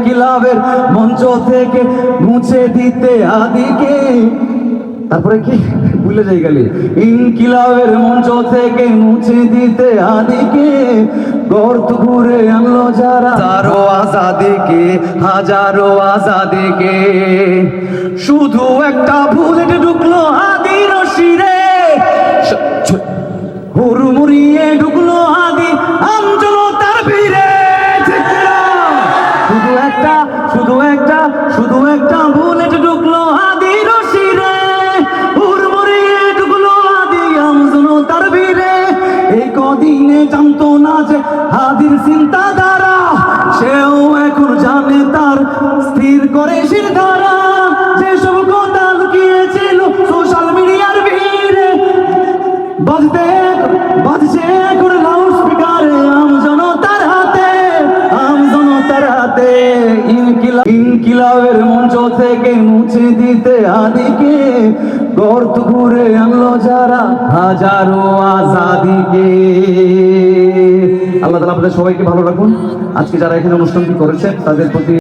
ইনকিলাবের মঞ্চ থেকে মুছে দিতে আদিকে। তারপরে কি ভুলে যাই গেলে, ইনকিলাবের মঞ্চ থেকে মুছে দিতে আদিকে, গর্ত ঘুরে আনলো যারা হাজারো আজাদিকে, হাজারো আজাদিকে। শুধু একটা বুলেট ঢুকলো আদির শিরে, হুড়মুড়িয়ে ঢুকলো আদি আমজনতার ভিড়ে। শুধু একটা বুলেট ঢুকলো আদির শিরে, হুড়মুড়িয়ে ঢুকলো আদি আমজনতার ভিড়ে। এই কদিনে জানতো না যে হাদির চিন্তাধারা, সেও এখন জানে তার স্থির করে শিরধারা। যেসব কথা লুকিয়েছিল সোশ্যাল মিডিয়ার ভিড়ে, বাজছে এখন লাউড স্পিকারে আমজনতার হাতে, আমজনতার হাতে। ইনকিলাবের মঞ্চ থেকে মুছে দিতে আদিকে, গর্ত ঘুরে আনলো যারা হাজারো আজাদিকে। আল্লাহ তাআলা আপনাদের সবাইকে ভালো রাখুন। আজকে যারা এখানে অনুষ্ঠানটি করেছেন তাদের প্রতি